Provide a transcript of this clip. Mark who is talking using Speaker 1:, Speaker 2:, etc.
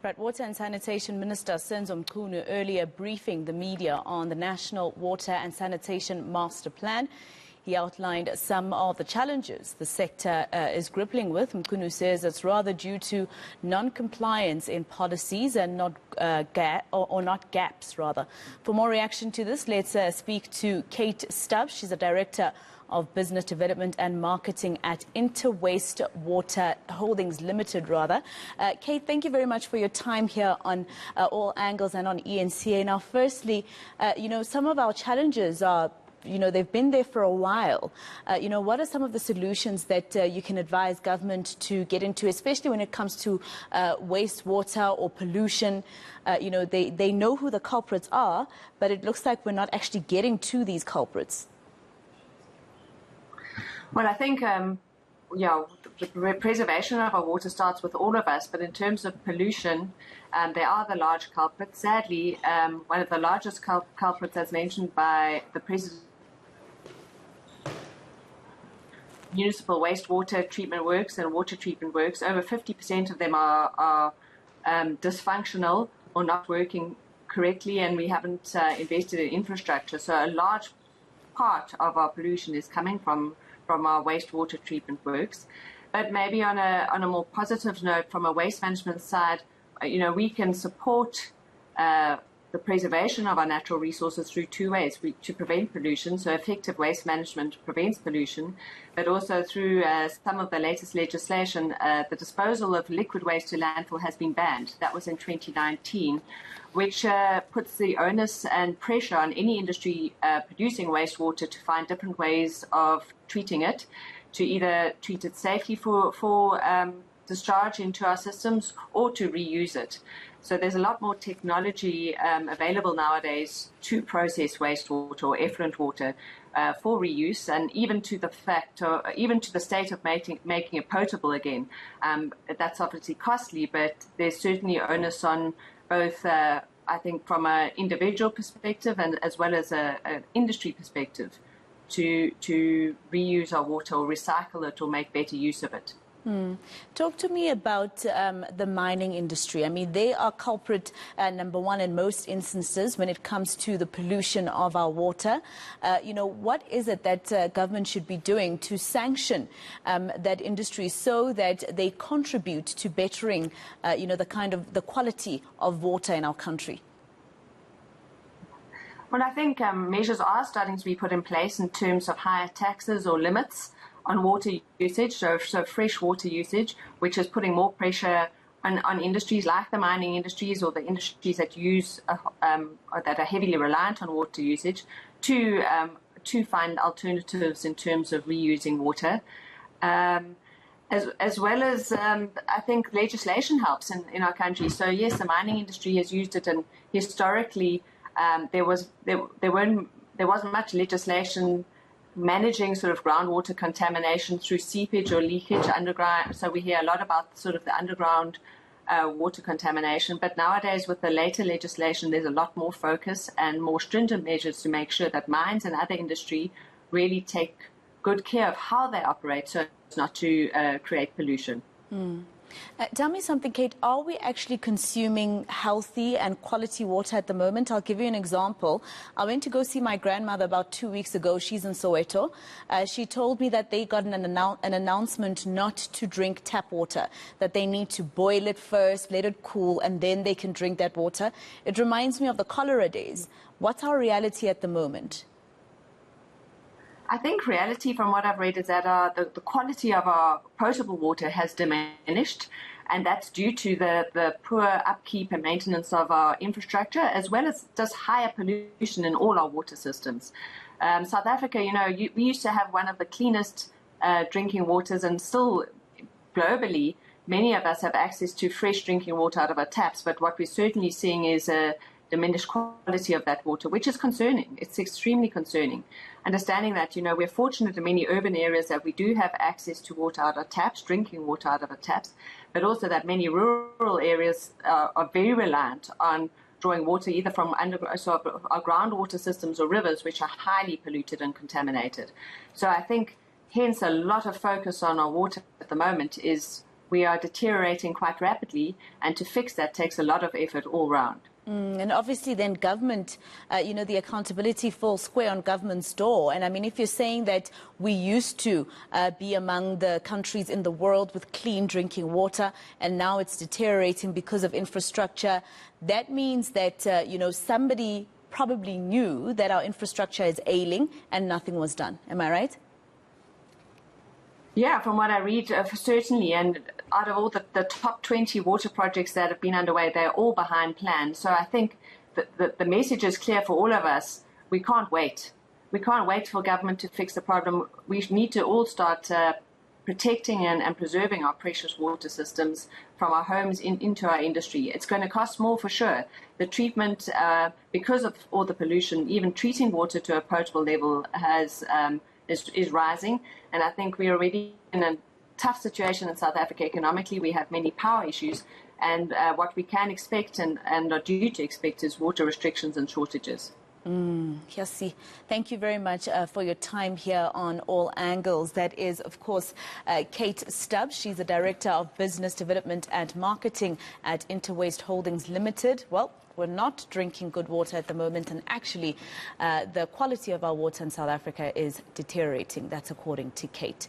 Speaker 1: Right, Water and Sanitation Minister Senzo Mchunu earlier briefing the media on the National Water and Sanitation Master Plan. He outlined some of the challenges the sector is grappling with. Mchunu says it's rather due to non-compliance in policies and not not gaps, rather. For more reaction to this, let's speak to Kate Stubbs. She's a director of Business Development and Marketing at Interwaste Holdings Limited, rather. Kate, thank you very much for your time here on All Angles and on eNCA. Now, firstly, some of our challenges are, they've been there for a while. What are some of the solutions that you can advise government to get into, especially when it comes to wastewater or pollution? They know who the culprits are, but it looks like we're not actually getting to these culprits.
Speaker 2: Well, I think, the preservation of our water starts with all of us, but in terms of pollution, they are the large culprits. Sadly, one of the largest culprits, as mentioned by the President, municipal wastewater treatment works and water treatment works. Over 50% of them are dysfunctional or not working correctly, and we haven't invested in infrastructure. So a large part of our pollution is coming from our wastewater treatment works. But maybe on a more positive note, from a waste management side, we can support the preservation of our natural resources through two ways: to prevent pollution, so effective waste management prevents pollution, but also through some of the latest legislation, the disposal of liquid waste to landfill has been banned. That was in 2019, which puts the onus and pressure on any industry producing wastewater to find different ways of treating it, to either treat it safely for discharge into our systems or to reuse it. So there's a lot more technology available nowadays to process wastewater or effluent water for reuse, and even to the state of making it potable again. That's obviously costly, but there's certainly onus on both, I think, from an individual perspective and as well as an industry perspective, to reuse our water or recycle it or make better use of it.
Speaker 1: Talk to me about the mining industry. I mean, they are culprit number one in most instances when it comes to the pollution of our water. What is it that government should be doing to sanction that industry so that they contribute to bettering, the quality of water in our country?
Speaker 2: Well, I think measures are starting to be put in place in terms of higher taxes or limits on water usage, so fresh water usage, which is putting more pressure on industries like the mining industries or the industries that use that are heavily reliant on water usage to find alternatives in terms of reusing water. As well as I think legislation helps in our country. So yes, the mining industry has used it, and historically there wasn't much legislation managing sort of groundwater contamination through seepage or leakage underground. So we hear a lot about sort of the underground water contamination. But nowadays, with the later legislation, there's a lot more focus and more stringent measures to make sure that mines and other industry really take good care of how they operate so as not to create pollution.
Speaker 1: Tell me something, Kate. Are we actually consuming healthy and quality water at the moment? I'll give you an example. I went to go see my grandmother about 2 weeks ago. She's in Soweto. She told me that they got an announcement not to drink tap water, that they need to boil it first, let it cool, and then they can drink that water. It reminds me of the cholera days. What's our reality at the moment?
Speaker 2: I think reality, from what I've read, is that the quality of our potable water has diminished, and that's due to the poor upkeep and maintenance of our infrastructure, as well as just higher pollution in all our water systems. South Africa, we used to have one of the cleanest drinking waters, and still globally, many of us have access to fresh drinking water out of our taps, but what we're certainly seeing is a diminished quality of that water, which is concerning. It's extremely concerning. Understanding that, we're fortunate in many urban areas that we do have access to water out of taps, drinking water out of our taps, but also that many rural areas are very reliant on drawing water either from our groundwater systems or rivers, which are highly polluted and contaminated. So I think, hence, a lot of focus on our water at the moment is we are deteriorating quite rapidly, and to fix that takes a lot of effort all round.
Speaker 1: And obviously then government, the accountability falls square on government's door. And I mean, if you're saying that we used to be among the countries in the world with clean drinking water, and now it's deteriorating because of infrastructure, that means that, somebody probably knew that our infrastructure is ailing and nothing was done. Am I right?
Speaker 2: Yeah, from what I read, certainly. And out of all the top 20 water projects that have been underway, they're all behind plan. So I think that the message is clear for all of us. We can't wait. We can't wait for government to fix the problem. We need to all start protecting and preserving our precious water systems from our homes into our industry. It's going to cost more for sure. The treatment, because of all the pollution, even treating water to a potable level is rising. And I think we're already in a tough situation in South Africa economically. We have many power issues. And what we can expect and are due to expect is water restrictions and shortages.
Speaker 1: Kiasi, thank you very much for your time here on All Angles. That is, of course, Kate Stubbs. She's the Director of Business Development and Marketing at Interwaste Holdings Limited. Well, we're not drinking good water at the moment, and actually the quality of our water in South Africa is deteriorating. That's according to Kate.